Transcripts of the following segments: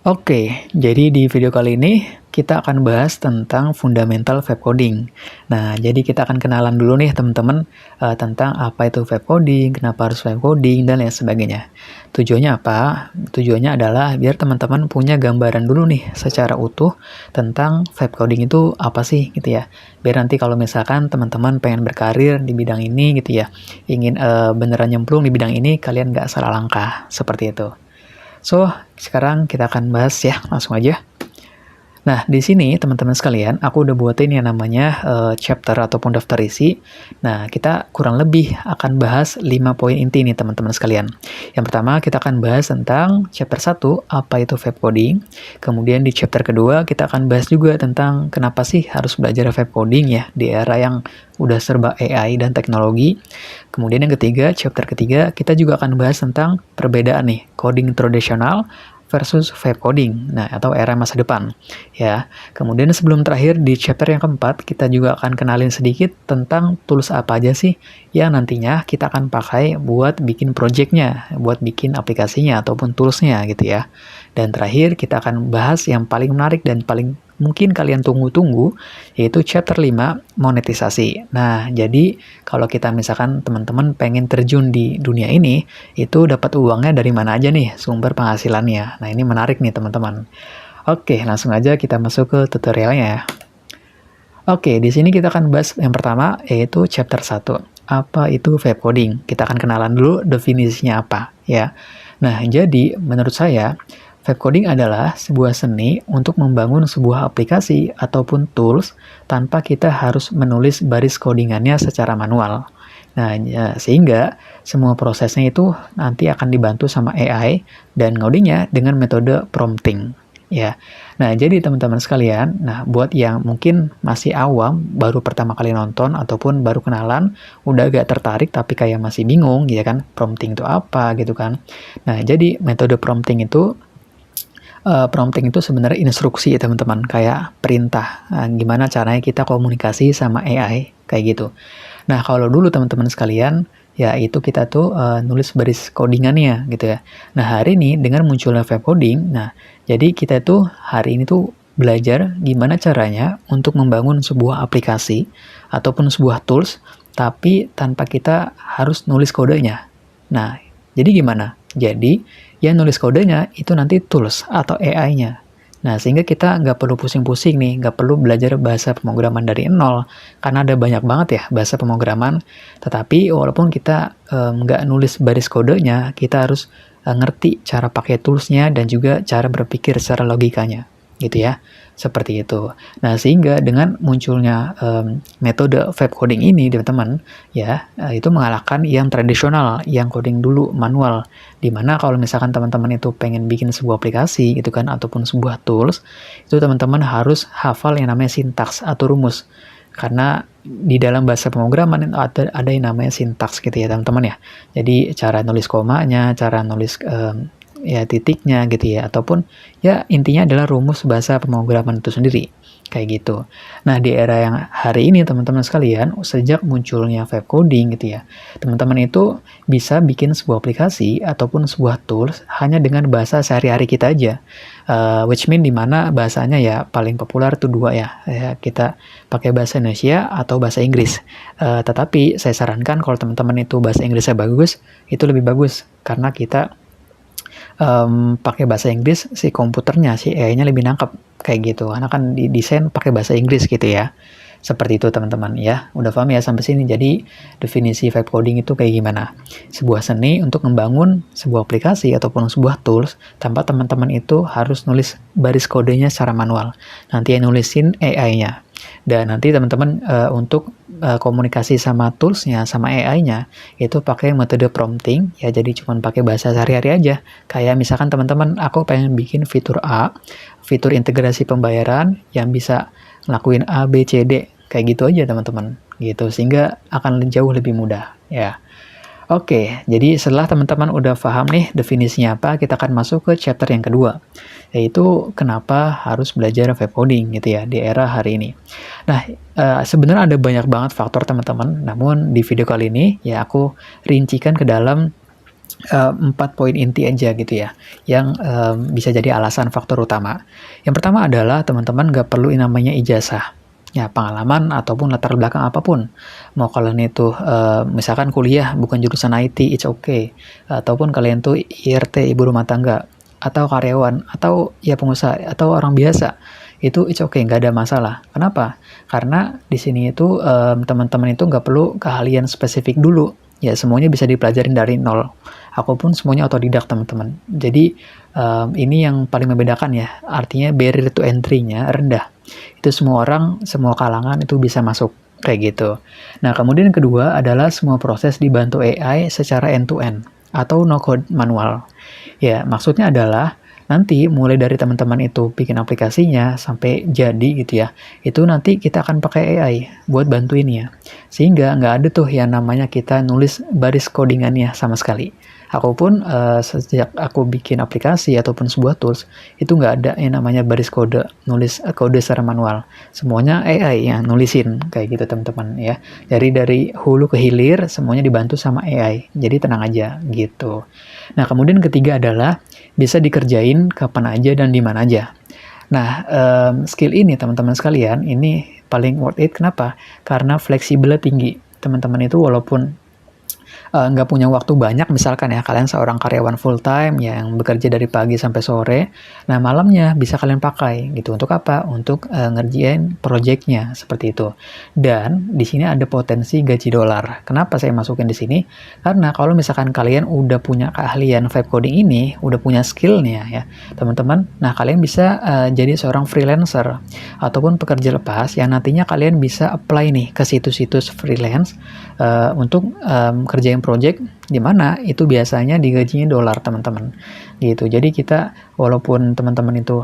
Oke, jadi di video kali ini kita akan bahas tentang fundamental web coding. Nah, jadi kita akan kenalan dulu nih teman-teman tentang apa itu web coding, kenapa harus web coding, dan lain sebagainya. Tujuannya apa? Tujuannya adalah biar teman-teman punya gambaran dulu nih secara utuh tentang web coding itu apa sih gitu ya. Biar nanti kalau misalkan teman-teman pengen berkarir di bidang ini gitu ya, ingin beneran nyemplung di bidang ini, kalian nggak salah langkah, seperti itu. So, sekarang kita akan bahas ya, langsung aja. Nah, di sini teman-teman sekalian, aku udah buatin yang namanya chapter ataupun daftar isi. Nah, kita kurang lebih akan bahas 5 poin inti nih teman-teman sekalian. Yang pertama, kita akan bahas tentang chapter 1, apa itu web coding. Kemudian di chapter kedua, kita akan bahas juga tentang kenapa sih harus belajar web coding ya, di era yang udah serba AI dan teknologi. Kemudian yang ketiga, chapter ketiga, kita juga akan bahas tentang perbedaan nih, coding tradisional versus web coding, nah atau era masa depan ya. Kemudian sebelum terakhir di chapter yang keempat, kita juga akan kenalin sedikit tentang tools apa aja sih yang nantinya kita akan pakai buat bikin projectnya, buat bikin aplikasinya ataupun toolsnya gitu ya. Dan terakhir kita akan bahas yang paling menarik dan paling mungkin kalian tunggu-tunggu, yaitu chapter 5, monetisasi. Nah, jadi kalau kita misalkan teman-teman pengen terjun di dunia ini, itu dapat uangnya dari mana aja nih sumber penghasilannya. Nah, ini menarik nih teman-teman. Oke, langsung aja kita masuk ke tutorialnya ya. Oke, di sini kita akan bahas yang pertama, yaitu chapter 1. Apa itu web coding? Kita akan kenalan dulu definisinya apa ya. Nah, jadi menurut saya web coding adalah sebuah seni untuk membangun sebuah aplikasi ataupun tools tanpa kita harus menulis baris codingannya secara manual. Nah, ya, sehingga semua prosesnya itu nanti akan dibantu sama AI dan ngodingnya dengan metode prompting. Ya, nah jadi teman-teman sekalian, nah buat yang mungkin masih awam, baru pertama kali nonton ataupun baru kenalan, udah agak tertarik tapi kayak masih bingung, ya kan, prompting itu apa gitu kan. Nah, jadi metode prompting itu sebenarnya instruksi ya teman-teman, kayak perintah. Nah, gimana caranya kita komunikasi sama AI, kayak gitu. Nah, kalau dulu teman-teman sekalian, ya itu kita tuh nulis baris codingannya gitu ya. Nah, hari ini dengan munculnya web coding, nah jadi kita tuh hari ini tuh belajar gimana caranya untuk membangun sebuah aplikasi ataupun sebuah tools, tapi tanpa kita harus nulis kodenya. Nah, jadi gimana? Jadi, yang nulis kodenya itu nanti tools atau AI-nya. Nah, sehingga kita nggak perlu pusing-pusing nih, nggak perlu belajar bahasa pemrograman dari nol, karena ada banyak banget ya bahasa pemrograman. Tetapi walaupun kita nggak nulis baris kodenya, kita harus ngerti cara pakai toolsnya dan juga cara berpikir secara logikanya, gitu ya. Seperti itu. Nah, sehingga dengan munculnya metode web coding ini, teman-teman, ya, itu mengalahkan yang tradisional, yang coding dulu manual. Dimana kalau misalkan teman-teman itu pengen bikin sebuah aplikasi, gitu kan, ataupun sebuah tools, itu teman-teman harus hafal yang namanya sintaks atau rumus. Karena di dalam bahasa pemrograman ada yang namanya sintaks gitu ya, teman-teman ya. Jadi cara nulis komanya, cara nulis ya titiknya gitu ya, ataupun ya intinya adalah rumus bahasa pemrograman itu sendiri, kayak gitu. Nah, di era yang hari ini teman-teman sekalian, sejak munculnya web coding gitu ya, teman-teman itu bisa bikin sebuah aplikasi ataupun sebuah tools hanya dengan bahasa sehari-hari kita aja, which mean dimana bahasanya ya paling populer tuh dua ya, kita pakai bahasa Indonesia atau bahasa Inggris. Tetapi saya sarankan kalau teman-teman itu bahasa Inggrisnya bagus, itu lebih bagus karena kita pakai bahasa Inggris, si komputernya, si AI-nya lebih nangkep kayak gitu. Karena kan didesain pakai bahasa Inggris gitu ya. Seperti itu teman-teman ya. Udah paham ya sampai sini? Jadi definisi vibe coding itu kayak gimana? Sebuah seni untuk membangun sebuah aplikasi ataupun sebuah tools tanpa teman-teman itu harus nulis baris kodenya secara manual. Nanti yang nulisin AI-nya. Dan nanti teman-teman untuk komunikasi sama toolsnya, sama AI-nya, itu pakai metode prompting, ya jadi cuma pakai bahasa sehari-hari aja. Kayak misalkan teman-teman, aku pengen bikin fitur A, fitur integrasi pembayaran yang bisa ngelakuin A, B, C, D, kayak gitu aja teman-teman, gitu. Sehingga akan jauh lebih mudah, ya. Oke, jadi setelah teman-teman udah paham nih definisinya apa, kita akan masuk ke chapter yang kedua, yaitu kenapa harus belajar web coding gitu ya di era hari ini. Nah, sebenarnya ada banyak banget faktor teman-teman, namun di video kali ini ya aku rincikan ke dalam 4 poin inti aja gitu ya, yang bisa jadi alasan faktor utama. Yang pertama adalah teman-teman nggak perlu yang namanya ijazah. Ya, pengalaman ataupun latar belakang apapun. Mau kalian itu misalkan kuliah bukan jurusan IT, it's okay. Ataupun kalian tuh IRT, ibu rumah tangga, atau karyawan, atau ya pengusaha, atau orang biasa. Itu it's okay, nggak ada masalah. Kenapa? Karena di sini itu teman-teman itu nggak perlu keahlian spesifik dulu. Ya, semuanya bisa dipelajarin dari nol. Aku pun semuanya otodidak, teman-teman. Jadi, ini yang paling membedakan ya. Artinya barrier to entry-nya rendah. Itu semua orang, semua kalangan itu bisa masuk, kayak gitu. Nah, kemudian yang kedua adalah semua proses dibantu AI secara end-to-end atau no-code manual. Ya, maksudnya adalah nanti mulai dari teman-teman itu bikin aplikasinya sampai jadi gitu ya, itu nanti kita akan pakai AI buat bantuin ya. Sehingga nggak ada tuh yang namanya kita nulis baris codingannya sama sekali. Aku pun sejak aku bikin aplikasi ataupun sebuah tools, itu nggak ada yang namanya baris kode, nulis kode secara manual. Semuanya AI yang nulisin, kayak gitu teman-teman ya. Jadi dari hulu ke hilir, semuanya dibantu sama AI. Jadi tenang aja, gitu. Nah, kemudian ketiga adalah bisa dikerjain kapan aja dan di mana aja. Nah, skill ini teman-teman sekalian, ini paling worth it. Kenapa? Karena fleksibelnya tinggi. Teman-teman itu walaupun nggak punya waktu banyak, misalkan ya kalian seorang karyawan full time yang bekerja dari pagi sampai sore, nah malamnya bisa kalian pakai gitu. Untuk apa? Untuk ngerjain projectnya seperti itu. Dan di sini ada potensi gaji dolar. Kenapa saya masukin di sini? Karena kalau misalkan kalian udah punya keahlian vibe coding ini, udah punya skillnya ya teman-teman, nah kalian bisa jadi seorang freelancer ataupun pekerja lepas yang nantinya kalian bisa apply nih ke situs-situs freelance untuk kerjain project di mana itu biasanya digajinya dolar, teman-teman. Gitu. Jadi kita walaupun teman-teman itu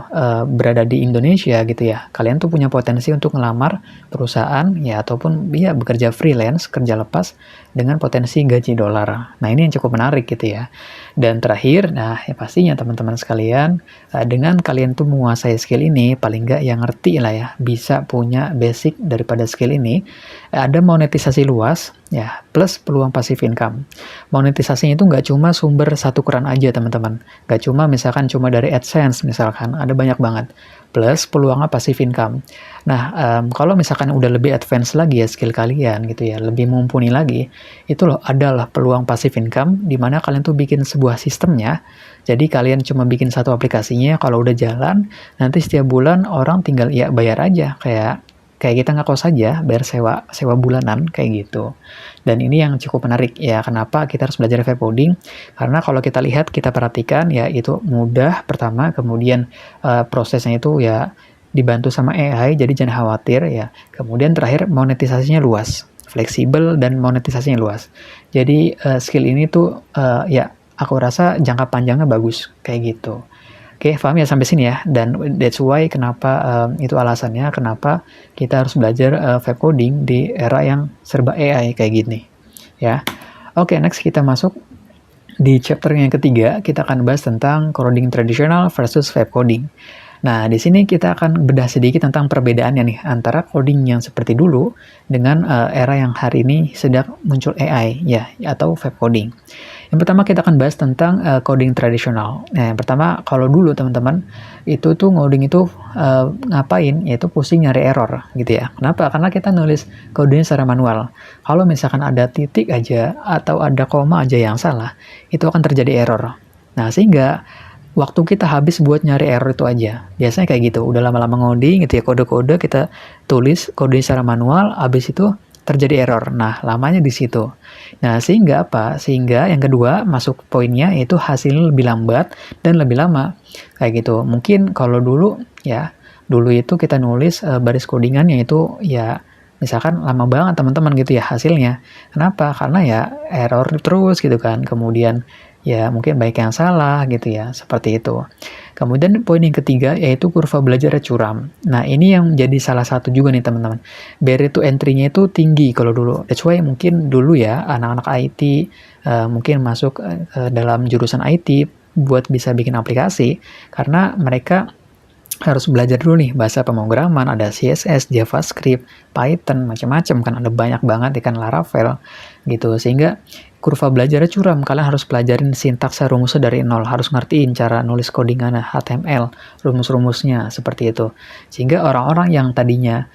berada di Indonesia gitu ya, kalian tuh punya potensi untuk ngelamar perusahaan ya ataupun ya bekerja freelance, kerja lepas dengan potensi gaji dolar. Nah, ini yang cukup menarik gitu ya. Dan terakhir, nah ya pastinya teman-teman sekalian, dengan kalian tuh menguasai skill ini, paling nggak yang ngerti lah ya, bisa punya basic daripada skill ini, ada monetisasi luas, ya, plus peluang passive income. Monetisasinya itu nggak cuma sumber satu keran aja, teman-teman. Nggak cuma misalkan cuma dari AdSense, misalkan, ada banyak banget. Plus peluangnya passive income. Nah, kalau misalkan udah lebih advance lagi ya skill kalian gitu ya, lebih mumpuni lagi, itu loh adalah peluang passive income di mana kalian tuh bikin sebuah sistemnya. Jadi kalian cuma bikin satu aplikasinya, kalau udah jalan, nanti setiap bulan orang tinggal ya bayar aja, kayak kita ngekos saja, bayar sewa bulanan kayak gitu. Dan ini yang cukup menarik ya, kenapa kita harus belajar vibe coding? Karena kalau kita lihat, kita perhatikan ya itu mudah pertama, kemudian prosesnya itu ya dibantu sama AI, jadi jangan khawatir ya. Kemudian terakhir monetisasinya luas, fleksibel dan monetisasinya luas. Jadi skill ini tuh ya aku rasa jangka panjangnya bagus kayak gitu. Oke, paham ya sampai sini ya. Dan that's why kenapa itu alasannya kenapa kita harus belajar vibe coding di era yang serba AI kayak gini. Ya. Oke, next kita masuk di chapter yang ketiga. Kita akan bahas tentang coding tradisional versus vibe coding. Nah, di sini kita akan bedah sedikit tentang perbedaannya nih antara coding yang seperti dulu dengan era yang hari ini sedang muncul AI ya, atau vibe coding. Yang pertama kita akan bahas tentang coding tradisional. Nah, yang pertama kalau dulu teman-teman itu tuh coding itu ngapain? Yaitu pusing nyari error gitu ya. Kenapa? Karena kita nulis kodenya secara manual. Kalau misalkan ada titik aja atau ada koma aja yang salah, itu akan terjadi error. Nah, sehingga waktu kita habis buat nyari error itu aja. Biasanya kayak gitu, udah lama-lama ngoding gitu ya, kode-kode kita tulis kode secara manual, habis itu terjadi error. Nah, lamanya di situ. Nah, sehingga apa? Sehingga yang kedua masuk poinnya yaitu hasilnya lebih lambat dan lebih lama. Kayak gitu. Mungkin kalau dulu ya, dulu itu kita nulis baris codingannya itu ya misalkan lama banget teman-teman gitu ya hasilnya. Kenapa? Karena ya error terus gitu kan. Kemudian ya mungkin baik yang salah gitu ya, seperti itu. Kemudian poin yang ketiga yaitu kurva belajarnya curam. Nah, ini yang jadi salah satu juga nih teman-teman. Barrier to entry-nya itu tinggi kalau dulu. That's why mungkin dulu ya anak-anak IT mungkin masuk dalam jurusan IT buat bisa bikin aplikasi karena mereka harus belajar dulu nih bahasa pemrograman, ada CSS, JavaScript, Python, macam-macam kan, ada banyak banget ikan Laravel gitu. Sehingga kurva belajarnya curam, kalian harus pelajarin sintaks rumusnya dari nol, harus ngertiin cara nulis codingan HTML, rumus-rumusnya seperti itu. Sehingga orang-orang yang tadinya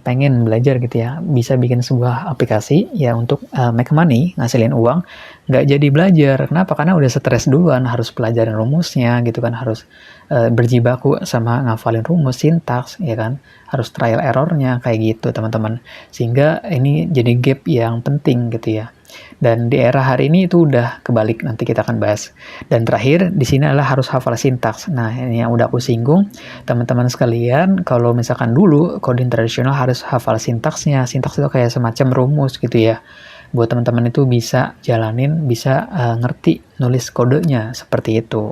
pengen belajar gitu ya, bisa bikin sebuah aplikasi ya untuk make money, ngasilin uang, nggak jadi belajar. Kenapa? Karena udah stres duluan, harus pelajarin rumusnya gitu kan, harus berjibaku sama ngafalin rumus, sintaks, ya kan, harus trial errornya kayak gitu teman-teman. Sehingga ini jadi gap yang penting gitu ya. Dan di era hari ini itu udah kebalik, nanti kita akan bahas. Dan terakhir di sini adalah harus hafal sintaks. Nah, ini yang udah aku singgung, teman-teman sekalian, kalau misalkan dulu coding tradisional harus hafal sintaksnya. Sintaks itu kayak semacam rumus gitu ya. Buat teman-teman itu bisa jalanin, bisa ngerti nulis kodenya seperti itu.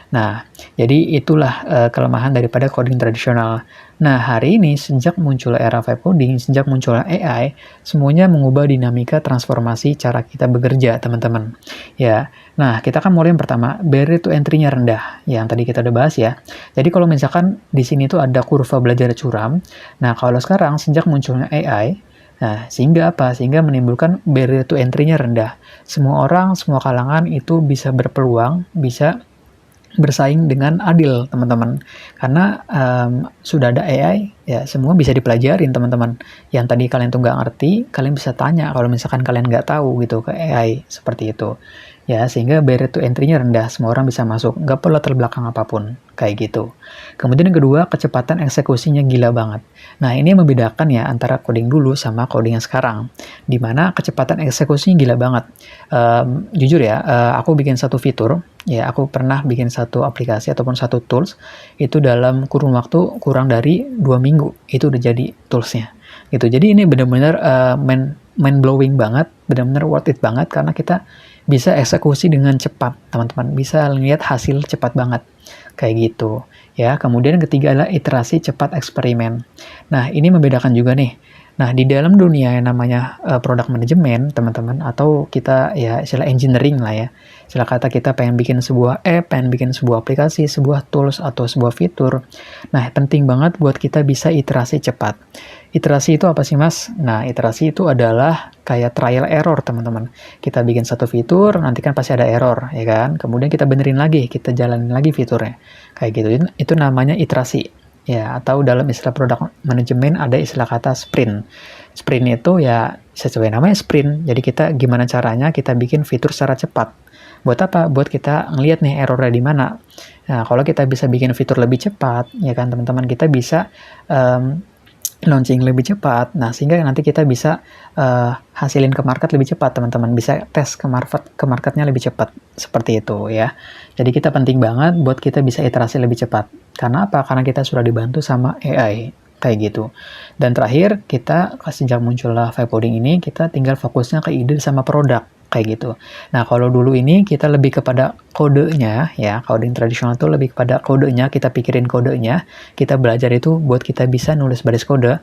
Nah, jadi itulah kelemahan daripada coding tradisional. Nah, hari ini sejak muncul era vibe coding, sejak muncul AI, semuanya mengubah dinamika transformasi cara kita bekerja, teman-teman. Ya, nah kita kan mulai yang pertama, barrier to entry-nya rendah, yang tadi kita udah bahas ya. Jadi kalau misalkan di sini tuh ada kurva belajar curam, nah kalau sekarang sejak munculnya AI, nah, sehingga apa? Sehingga menimbulkan barrier to entry-nya rendah. Semua orang, semua kalangan itu bisa berpeluang, bisa bersaing dengan adil, teman-teman. Karena sudah ada AI, ya semua bisa dipelajarin, teman-teman. Yang tadi kalian tuh nggak ngerti, kalian bisa tanya kalau misalkan kalian nggak tahu gitu ke AI, seperti itu. Ya, sehingga barrier to entry-nya rendah, semua orang bisa masuk, nggak perlu latar belakang apapun, kayak gitu. Kemudian yang kedua, kecepatan eksekusinya gila banget. Nah, ini yang membedakan ya antara coding dulu sama coding yang sekarang, dimana kecepatan eksekusinya gila banget. Jujur ya, aku bikin satu fitur, ya aku pernah bikin satu aplikasi ataupun satu tools, itu dalam kurun waktu kurang dari 2 minggu, itu udah jadi toolsnya. Gitu. Jadi ini benar-benar mind blowing banget, benar-benar worth it banget, karena kita bisa eksekusi dengan cepat, teman-teman. Bisa lihat hasil cepat banget. Kayak gitu. Ya, kemudian ketiga adalah iterasi cepat eksperimen. Nah, ini membedakan juga nih. Nah, di dalam dunia yang namanya product management, teman-teman, atau kita ya istilah engineering lah ya. Istilah kata kita pengen bikin sebuah app, pengen bikin sebuah aplikasi, sebuah tools, atau sebuah fitur. Nah, penting banget buat kita bisa iterasi cepat. Iterasi itu apa sih, Mas? Nah, iterasi itu adalah kayak trial error, teman-teman. Kita bikin satu fitur, nanti kan pasti ada error, ya kan? Kemudian kita benerin lagi, kita jalanin lagi fiturnya. Kayak gitu. Itu namanya iterasi. Ya, atau dalam istilah product management ada istilah kata sprint. Sprint itu ya sesuai namanya sprint. Jadi kita gimana caranya kita bikin fitur secara cepat. Buat apa? Buat kita ngelihat nih errornya di mana. Nah, kalau kita bisa bikin fitur lebih cepat, ya kan teman-teman, kita bisa launching lebih cepat. Nah, sehingga nanti kita bisa hasilin ke market lebih cepat, teman-teman. Bisa tes ke marketnya lebih cepat. Seperti itu ya. Jadi kita penting banget buat kita bisa iterasi lebih cepat. Karena apa? Karena kita sudah dibantu sama AI. Kayak gitu. Dan terakhir, kita sejak muncullah vibe coding ini, kita tinggal fokusnya ke ide sama produk. Kayak gitu. Nah, kalau dulu ini kita lebih kepada kodenya, ya, coding tradisional itu lebih kepada kodenya, kita pikirin kodenya, kita belajar itu buat kita bisa nulis baris kode.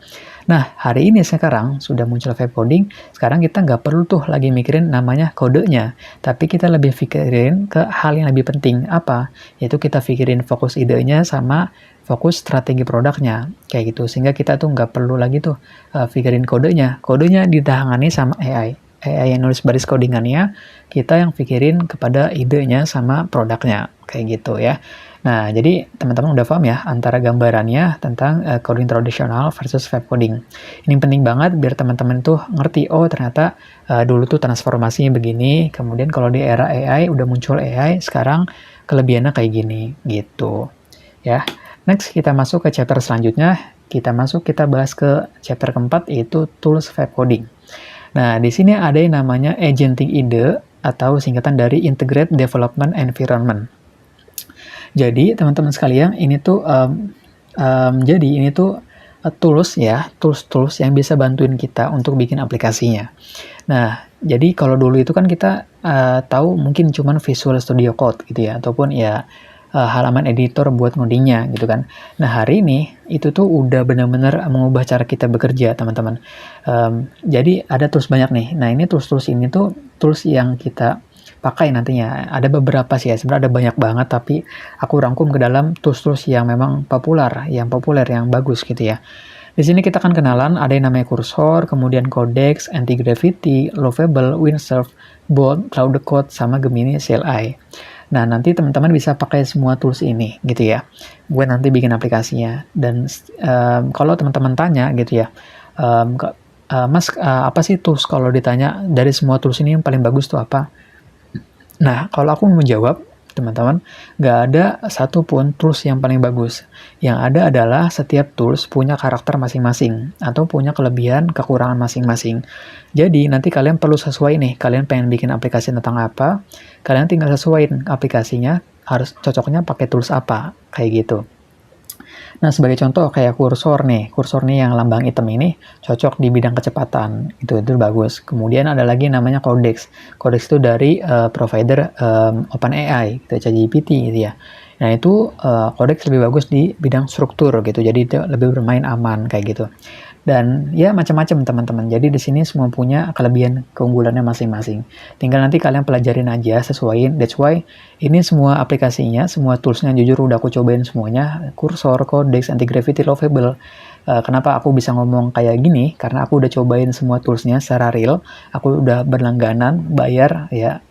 Nah, hari ini sekarang sudah muncul vibe coding, sekarang kita nggak perlu tuh lagi mikirin namanya kodenya, tapi kita lebih pikirin ke hal yang lebih penting, apa? Yaitu kita pikirin fokus idenya sama fokus strategi produknya, kayak gitu. Sehingga kita tuh nggak perlu lagi tuh pikirin kodenya ditangani sama AI yang nulis baris codingannya, kita yang pikirin kepada idenya sama produknya, kayak gitu ya. Nah, jadi teman-teman udah paham ya antara gambarannya tentang coding tradisional versus vibe coding. Ini penting banget biar teman-teman tuh ngerti, oh ternyata dulu tuh transformasinya begini, kemudian kalau di era AI udah muncul AI, sekarang kelebihannya kayak gini, gitu. Ya. Next kita masuk ke chapter selanjutnya, kita bahas ke chapter keempat, yaitu tools vibe coding. Nah, di sini ada yang namanya agentic IDE atau singkatan dari Integrated Development Environment. Jadi, teman-teman sekalian, ini tuh tools ya, tools yang bisa bantuin kita untuk bikin aplikasinya. Nah, jadi kalau dulu itu kan kita tahu mungkin cuman Visual Studio Code gitu ya, ataupun ya halaman editor buat ngodingnya gitu kan. Nah, hari ini itu tuh udah benar-benar mengubah cara kita bekerja, teman-teman. Jadi ada tools banyak nih. Nah, ini tools ini tuh tools yang kita pakai nantinya. Ada beberapa sih ya, sebenarnya ada banyak banget, tapi aku rangkum ke dalam tools-tools yang memang populer, yang bagus gitu ya. Di sini kita akan kenalan, ada yang namanya Cursor, kemudian Codex, Anti-Gravity, Lovable, Windsurf, Bolt, Cloudcode, sama Gemini CLI. Nah, nanti teman-teman bisa pakai semua tools ini, gitu ya. Gue nanti bikin aplikasinya. Dan kalau teman-teman tanya, gitu ya, Mas, apa sih tools kalau ditanya dari semua tools ini yang paling bagus tuh apa? Nah, kalau aku mau menjawab, teman-teman, nggak ada satupun tools yang paling bagus. Yang ada adalah setiap tools punya karakter masing-masing, atau punya kelebihan, kekurangan masing-masing. Jadi, nanti kalian perlu sesuai nih, kalian pengen bikin aplikasi tentang apa, kalian tinggal sesuaiin aplikasinya, harus cocoknya pakai tools apa, kayak gitu. Nah, sebagai contoh kayak kursor nih yang lambang hitam ini cocok di bidang kecepatan, itu bagus. Kemudian ada lagi namanya Codex. Codex itu dari provider OpenAI, gitu, ChatGPT gitu ya. Nah, itu Codex lebih bagus di bidang struktur gitu, jadi itu lebih bermain aman kayak gitu. Dan ya macam-macam teman-teman. Jadi di sini semua punya kelebihan keunggulannya masing-masing. Tinggal nanti kalian pelajarin aja, sesuaiin. That's why ini semua aplikasinya, semua toolsnya jujur udah aku cobain semuanya. Cursor, Codex, Anti-Gravity, Lovable. Kenapa aku bisa ngomong kayak gini? Karena aku udah cobain semua toolsnya secara real. Aku udah berlangganan, bayar ya.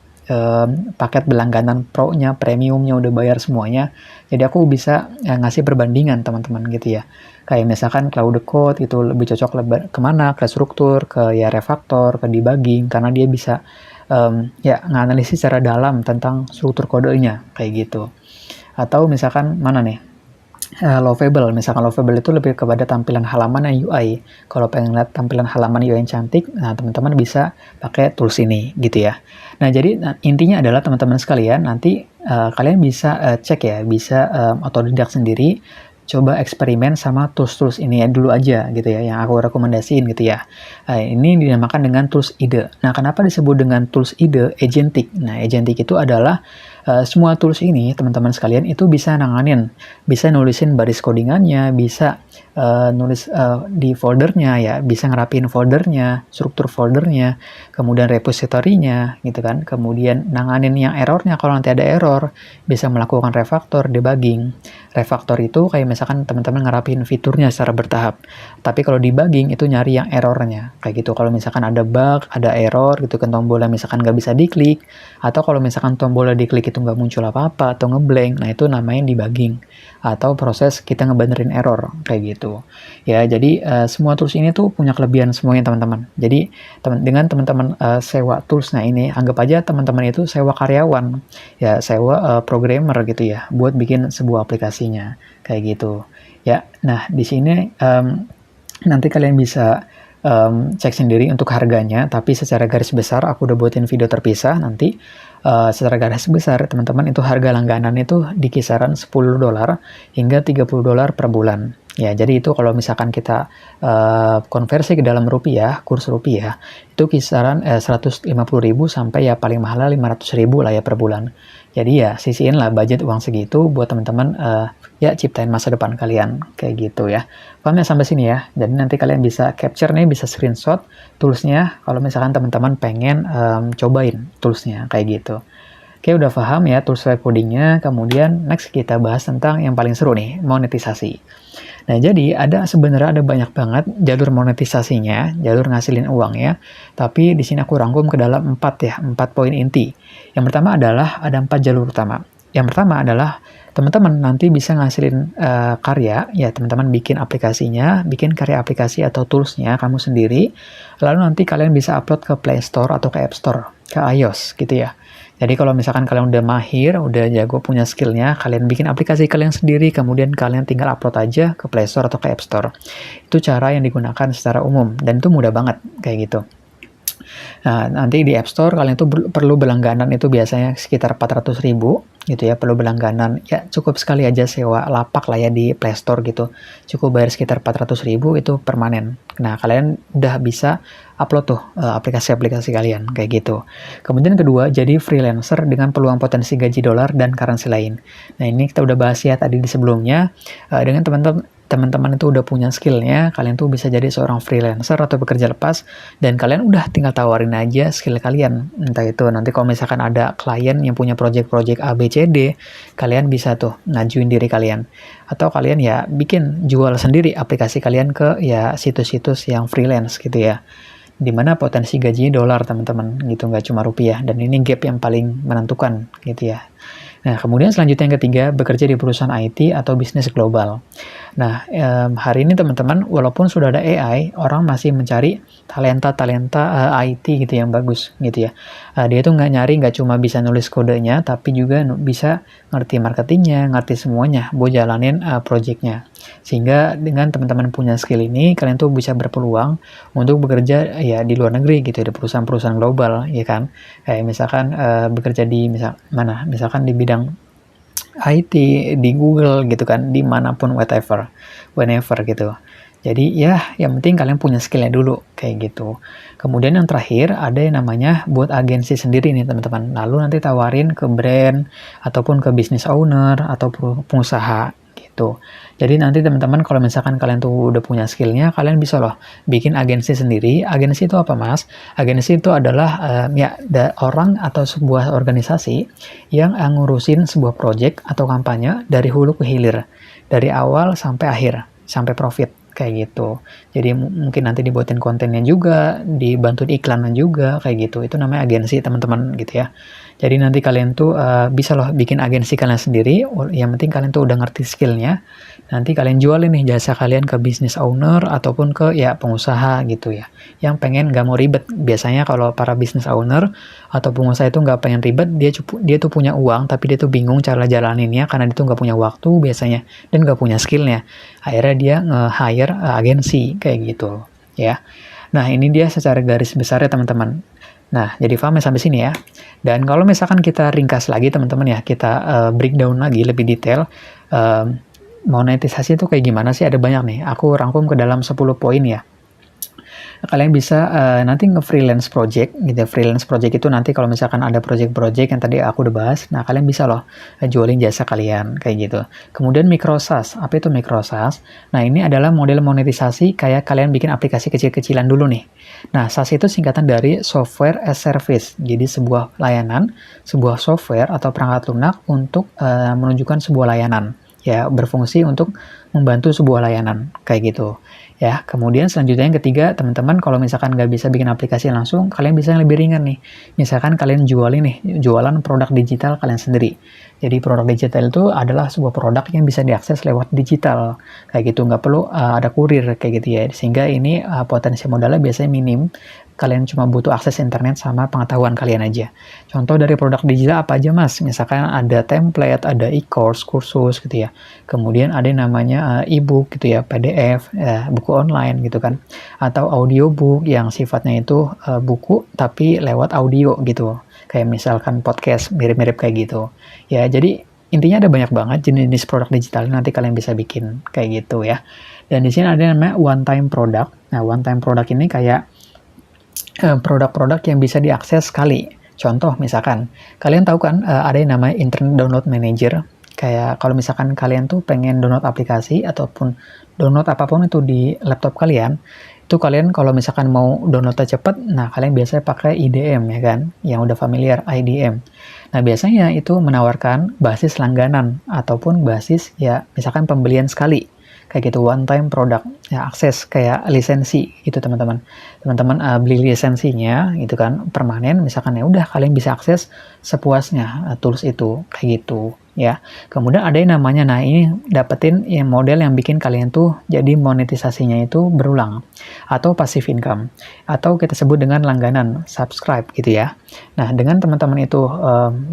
Paket berlangganan pro-nya, premiumnya udah bayar semuanya. Jadi aku bisa ngasih perbandingan teman-teman gitu ya. Kayak misalkan Cloudcode itu lebih cocok kemana, ke struktur, ke ya refactor, ke debugging, karena dia bisa ya nganalisis secara dalam tentang struktur kodenya, kayak gitu. Atau misalkan mana nih, Lovable, misalkan Lovable itu lebih kepada tampilan halaman yang UI. Kalau pengen lihat tampilan halaman UI yang cantik, nah teman-teman bisa pakai tools ini gitu ya. Nah, jadi intinya adalah teman-teman sekalian nanti kalian bisa cek ya, bisa otodidak sendiri, coba eksperimen sama tools-tools ini ya dulu aja gitu ya, yang aku rekomendasiin gitu ya. Ini dinamakan dengan tools IDE. Nah, kenapa disebut dengan tools IDE, agentic? Nah, agentic itu adalah semua tools ini, teman-teman sekalian, itu bisa nanganin, bisa nulisin baris codingannya, bisa nulis di foldernya ya, bisa ngerapin foldernya, struktur foldernya, kemudian repositorinya gitu kan, kemudian nanganin yang errornya kalau nanti ada error, bisa melakukan refactor, debugging. Refactor itu kayak misalkan teman-teman ngerapin fiturnya secara bertahap, tapi kalau debugging itu nyari yang errornya, kayak gitu. Kalau misalkan ada bug, ada error gitu kan, tombolnya misalkan nggak bisa diklik, atau kalau misalkan tombolnya diklik itu nggak muncul apa-apa atau ngeblank, nah itu namanya debugging atau proses kita ngebenerin error kayak gitu ya. Jadi semua tools ini tuh punya kelebihan semuanya teman-teman. Jadi dengan teman-teman sewa toolsnya ini, anggap aja teman-teman itu sewa karyawan ya, sewa programmer gitu ya, buat bikin sebuah aplikasinya kayak gitu ya. Nah, di sini nanti kalian bisa cek sendiri untuk harganya, tapi secara garis besar aku udah buatin video terpisah nanti. Secara garis besar teman-teman itu harga langganan itu di kisaran $10 hingga $30 per bulan ya. Jadi itu kalau misalkan kita konversi ke dalam rupiah, kurs rupiah itu kisaran 150.000 sampai ya paling mahal 500.000 lah ya per bulan. Jadi ya sisihin lah budget uang segitu buat teman-teman ya ciptain masa depan kalian kayak gitu ya. Pahamnya sampai sini ya. Jadi nanti kalian bisa capture nih, bisa screenshot toolsnya kalau misalkan teman-teman pengen cobain toolsnya kayak gitu. Oke, udah paham ya tools web codingnya. Kemudian next kita bahas tentang yang paling seru nih, monetisasi. Nah, jadi sebenarnya ada banyak banget jalur monetisasinya, jalur ngasilin uang ya. Tapi di sini aku rangkum ke dalam 4 poin inti. Yang pertama adalah ada 4 jalur utama. Yang pertama adalah teman-teman nanti bisa ngasilin karya, ya teman-teman bikin aplikasinya, bikin karya aplikasi atau toolsnya kamu sendiri, lalu nanti kalian bisa upload ke Play Store atau ke App Store, ke iOS gitu ya. Jadi kalau misalkan kalian udah mahir, udah jago punya skillnya, kalian bikin aplikasi kalian sendiri, kemudian kalian tinggal upload aja ke Play Store atau ke App Store. Itu cara yang digunakan secara umum, dan itu mudah banget kayak gitu. Nah, nanti di App Store kalian itu perlu berlangganan itu biasanya sekitar 400.000 gitu ya, perlu berlangganan. Ya, cukup sekali aja sewa lapak lah ya di Play Store gitu. Cukup bayar sekitar 400.000 itu permanen. Nah, kalian udah bisa upload tuh aplikasi-aplikasi kalian kayak gitu. Kemudian kedua, jadi freelancer dengan peluang potensi gaji dolar dan currency lain. Nah, ini kita udah bahas ya tadi di sebelumnya dengan teman-teman itu udah punya skillnya, kalian tuh bisa jadi seorang freelancer atau pekerja lepas, dan kalian udah tinggal tawarin aja skill kalian. Entah itu nanti kalau misalkan ada klien yang punya project-project A, B, C, D, kalian bisa tuh ngajuin diri kalian. Atau kalian ya bikin jual sendiri aplikasi kalian ke ya situs-situs yang freelance gitu ya. Dimana potensi gajinya dolar teman-teman gitu, nggak cuma rupiah, dan ini gap yang paling menentukan gitu ya. Nah, kemudian selanjutnya yang ketiga, bekerja di perusahaan IT atau bisnis global. Nah, hari ini teman-teman, walaupun sudah ada AI, orang masih mencari talenta-talenta IT gitu yang bagus gitu ya. Dia tuh nggak cuma bisa nulis kodenya, tapi juga bisa ngerti marketingnya, ngerti semuanya, buat jalanin projectnya. Sehingga dengan teman-teman punya skill ini, kalian tuh bisa berpeluang untuk bekerja ya di luar negeri gitu, di perusahaan-perusahaan global, ya kan. Kayak misalkan bekerja di misalkan di bidang IT, di Google gitu kan, dimanapun whenever gitu. Jadi ya yang penting kalian punya skillnya dulu kayak gitu. Kemudian yang terakhir ada yang namanya buat agensi sendiri nih teman-teman. Lalu nanti tawarin ke brand ataupun ke business owner atau pengusaha gitu. Jadi nanti teman-teman kalau misalkan kalian tuh udah punya skillnya, kalian bisa loh bikin agensi sendiri. Agensi itu apa mas? Agensi itu adalah orang atau sebuah organisasi yang ngurusin sebuah project atau kampanye dari hulu ke hilir, dari awal sampai akhir, sampai profit kayak gitu. Jadi mungkin nanti dibuatin kontennya juga, dibantu iklannya juga kayak gitu. Itu namanya agensi teman-teman gitu ya. Jadi nanti kalian tuh bisa loh bikin agensi kalian sendiri. Yang penting kalian tuh udah ngerti skillnya. Nanti kalian jualin nih jasa kalian ke business owner ataupun ke ya pengusaha gitu ya. Yang pengen gak mau ribet. Biasanya kalau para business owner atau pengusaha itu nggak pengen ribet, dia tuh punya uang tapi dia tuh bingung cara jalaninnya karena dia tuh nggak punya waktu biasanya dan nggak punya skillnya. Akhirnya dia nge-hire agensi kayak gitu ya. Nah ini dia secara garis besar ya teman-teman. Nah jadi paham ya sampai sini ya. Dan kalau misalkan kita ringkas lagi teman-teman ya, kita breakdown lagi lebih detail. Monetisasi itu kayak gimana sih? Ada banyak nih. Aku rangkum ke dalam 10 poin ya. Kalian bisa nanti nge-freelance project gitu. Freelance project itu nanti kalau misalkan ada project-project yang tadi aku udah bahas, nah kalian bisa loh jualin jasa kalian kayak gitu. Kemudian micro SaaS. Apa itu micro SaaS? Nah, ini adalah model monetisasi kayak kalian bikin aplikasi kecil-kecilan dulu nih. Nah, SaaS itu singkatan dari software as service. Jadi sebuah layanan, sebuah software atau perangkat lunak untuk menunjukkan sebuah layanan. Ya, berfungsi untuk membantu sebuah layanan kayak gitu. Ya, kemudian selanjutnya yang ketiga, teman-teman kalau misalkan nggak bisa bikin aplikasi langsung, kalian bisa yang lebih ringan nih. Misalkan kalian jualan produk digital kalian sendiri. Jadi produk digital itu adalah sebuah produk yang bisa diakses lewat digital. Kayak gitu, nggak perlu ada kurir kayak gitu ya. Sehingga ini potensi modalnya biasanya minim. Kalian cuma butuh akses internet sama pengetahuan kalian aja. Contoh dari produk digital apa aja mas? Misalkan ada template, ada e-course, kursus gitu ya. Kemudian ada yang namanya e-book gitu ya, PDF, buku online gitu kan. Atau audiobook yang sifatnya itu buku tapi lewat audio gitu. Kayak misalkan podcast, mirip-mirip kayak gitu. Ya, jadi intinya ada banyak banget jenis-jenis produk digital nanti kalian bisa bikin kayak gitu ya. Dan di sini ada yang namanya one time product. Nah, one time product ini kayak produk-produk yang bisa diakses sekali. Contoh misalkan, kalian tahu kan ada yang namanya Internet Download Manager. Kayak kalau misalkan kalian tuh pengen download aplikasi ataupun download apapun itu di laptop kalian, itu kalian kalau misalkan mau downloadnya cepat, nah kalian biasanya pakai IDM ya kan, yang udah familiar IDM. Nah biasanya itu menawarkan basis langganan ataupun basis ya misalkan pembelian sekali. Kayak gitu, one time product ya, akses kayak lisensi gitu teman-teman beli lisensinya gitu kan permanen, misalkan ya udah kalian bisa akses sepuasnya tools itu kayak gitu ya. Kemudian ada yang namanya, nah ini dapetin yang model yang bikin kalian tuh jadi monetisasinya itu berulang atau passive income atau kita sebut dengan langganan subscribe gitu ya. Nah dengan teman-teman itu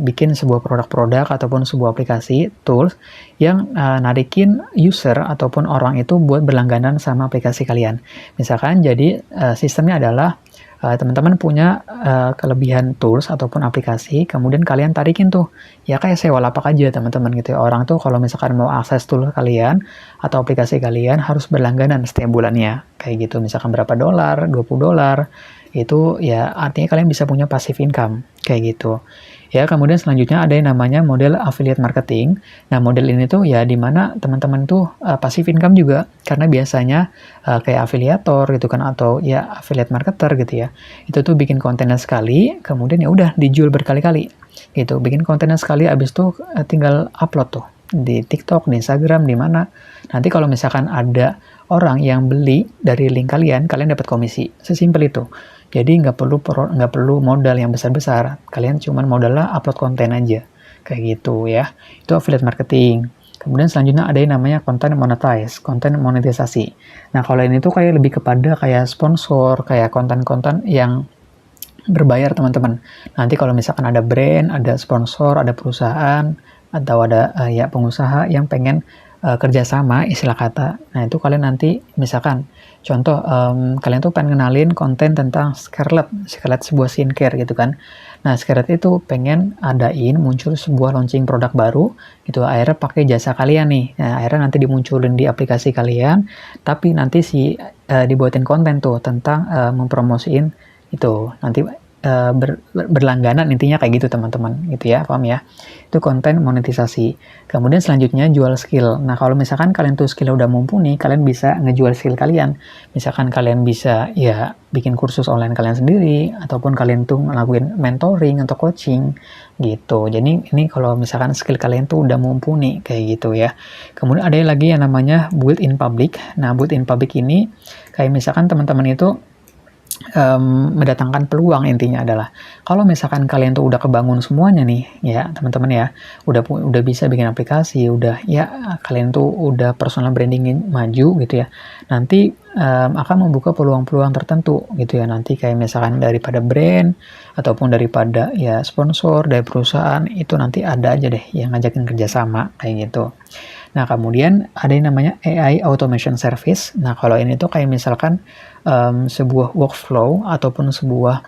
bikin sebuah produk-produk ataupun sebuah aplikasi tools yang narikin user ataupun orang itu buat berlangganan sama aplikasi kalian. Misalkan jadi sistemnya adalah teman-teman punya kelebihan tools ataupun aplikasi, kemudian kalian tarikin tuh ya kayak sewa lapak aja teman-teman gitu ya. Orang tuh kalau misalkan mau akses tool kalian atau aplikasi kalian harus berlangganan setiap bulannya kayak gitu, misalkan berapa dolar, $20 itu ya artinya kalian bisa punya passive income kayak gitu Ya, kemudian selanjutnya ada yang namanya model affiliate marketing. Nah, model ini tuh ya di mana teman-teman tuh passive income juga, karena biasanya kayak afiliator gitu kan, atau ya affiliate marketer gitu ya. Itu tuh bikin kontennya sekali, kemudian ya udah dijual berkali-kali gitu. Bikin kontennya sekali, abis tuh tinggal upload tuh di TikTok, di Instagram, di mana. Nanti kalau misalkan ada orang yang beli dari link kalian, kalian dapat komisi. Sesimpel itu. Jadi nggak perlu modal yang besar-besar. Kalian cuman modalnya upload konten aja. Kayak gitu ya. Itu affiliate marketing. Kemudian selanjutnya ada yang namanya content monetize, konten monetisasi. Nah, kalau ini tuh kayak lebih kepada kayak sponsor, kayak konten-konten yang berbayar teman-teman. Nanti kalau misalkan ada brand, ada sponsor, ada perusahaan, atau ada ya pengusaha yang pengen kerjasama istilah kata. Nah itu kalian nanti misalkan contoh kalian tuh pengen kenalin konten tentang Scarlett sebuah skincare gitu kan. Nah Scarlett itu pengen adain muncul sebuah launching produk baru gitu. Akhirnya pakai jasa kalian nih. Nah, akhirnya nanti dimunculin di aplikasi kalian. Tapi nanti dibuatin konten tuh tentang mempromosiin itu nanti berlangganan intinya kayak gitu teman-teman gitu ya, paham ya. Itu konten monetisasi. Kemudian selanjutnya jual skill. Nah kalau misalkan kalian tuh skill udah mumpuni, kalian bisa ngejual skill kalian. Misalkan kalian bisa ya bikin kursus online kalian sendiri, ataupun kalian tuh ngelakuin mentoring atau coaching gitu. Jadi ini kalau misalkan skill kalian tuh udah mumpuni kayak gitu ya. Kemudian ada lagi yang namanya build in public. Nah build in public ini kayak misalkan teman-teman itu mendatangkan peluang. Intinya adalah kalau misalkan kalian tuh udah kebangun semuanya nih ya teman-teman ya, udah bisa bikin aplikasi, udah ya kalian tuh udah personal branding maju gitu ya, nanti akan membuka peluang-peluang tertentu gitu ya. Nanti kayak misalkan daripada brand ataupun daripada ya sponsor dari perusahaan, itu nanti ada aja deh yang ngajakin kerjasama kayak gitu. Nah, kemudian ada yang namanya AI Automation Service. Nah, kalau ini tuh kayak misalkan sebuah workflow ataupun sebuah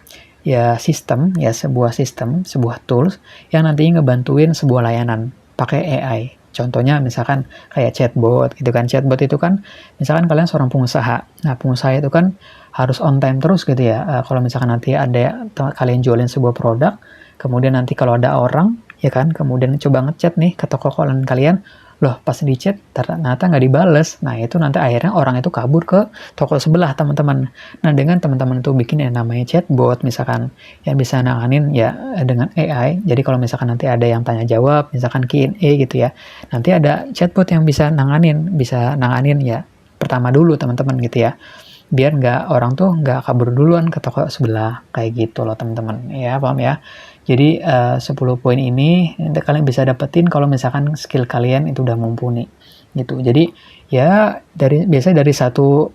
sebuah tools yang nantinya ngebantuin sebuah layanan pakai AI. Contohnya misalkan kayak chatbot gitu kan. Chatbot itu kan misalkan kalian seorang pengusaha. Nah, pengusaha itu kan harus on time terus gitu ya. Kalau misalkan nanti ada kalian jualin sebuah produk, kemudian nanti kalau ada orang ya kan, kemudian coba ngechat nih ke toko online kalian, loh pas di chat ternyata nggak dibales. Nah itu nanti akhirnya orang itu kabur ke toko sebelah teman-teman. Nah dengan teman-teman itu bikin yang namanya chatbot misalkan, yang bisa nanganin ya dengan AI. Jadi kalau misalkan nanti ada yang tanya jawab, misalkan Q&A gitu ya, nanti ada chatbot yang bisa nanganin ya pertama dulu teman-teman gitu ya, biar orang tuh nggak kabur duluan ke toko sebelah kayak gitu loh teman-teman ya, paham ya. Jadi 10 poin ini nanti kalian bisa dapetin kalau misalkan skill kalian itu udah mumpuni gitu. Jadi ya biasanya dari satu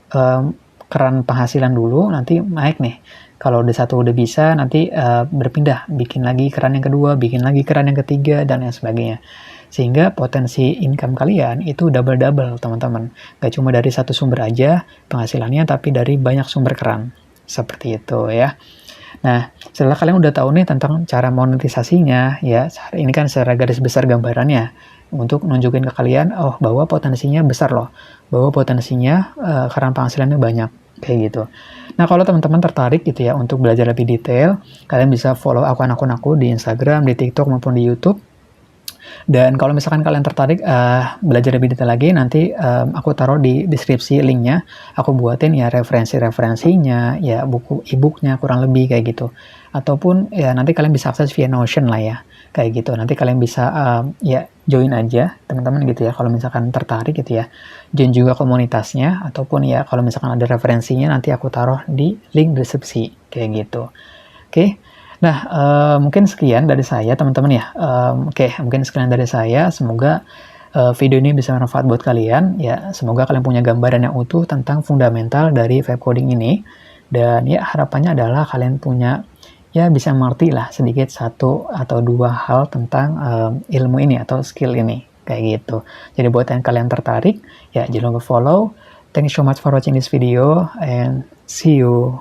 keran penghasilan dulu, nanti naik nih. Kalau udah satu udah bisa, nanti berpindah, bikin lagi keran yang kedua, bikin lagi keran yang ketiga, dan lain sebagainya. Sehingga potensi income kalian itu double-double teman-teman. Gak cuma dari satu sumber aja penghasilannya, tapi dari banyak sumber keran. Seperti itu ya. Nah, setelah kalian udah tahu nih tentang cara monetisasinya, ya ini kan secara garis besar gambarannya untuk nunjukin ke kalian, oh bahwa potensinya besar loh, bahwa potensinya keran penghasilannya banyak, kayak gitu. Nah, kalau teman-teman tertarik gitu ya untuk belajar lebih detail, kalian bisa follow akun-akun aku di Instagram, di TikTok maupun di YouTube. Dan kalau misalkan kalian tertarik belajar lebih detail lagi, nanti aku taruh di deskripsi linknya. Aku buatin ya referensi-referensinya, ya buku e-booknya kurang lebih kayak gitu. Ataupun ya nanti kalian bisa akses via Notion lah ya, kayak gitu. Nanti kalian bisa ya join aja teman-teman gitu ya, kalau misalkan tertarik gitu ya. Join juga komunitasnya, ataupun ya kalau misalkan ada referensinya nanti aku taruh di link deskripsi kayak gitu. Oke. Nah, mungkin sekian dari saya teman-teman ya. Oke, mungkin sekian dari saya. Semoga video ini bisa bermanfaat buat kalian. Ya, semoga kalian punya gambaran yang utuh tentang fundamental dari web coding ini. Dan ya harapannya adalah kalian punya ya bisa mengerti lah sedikit satu atau dua hal tentang ilmu ini atau skill ini kayak gitu. Jadi buat yang kalian tertarik, ya jangan lupa follow. Thank you so much for watching this video and see you.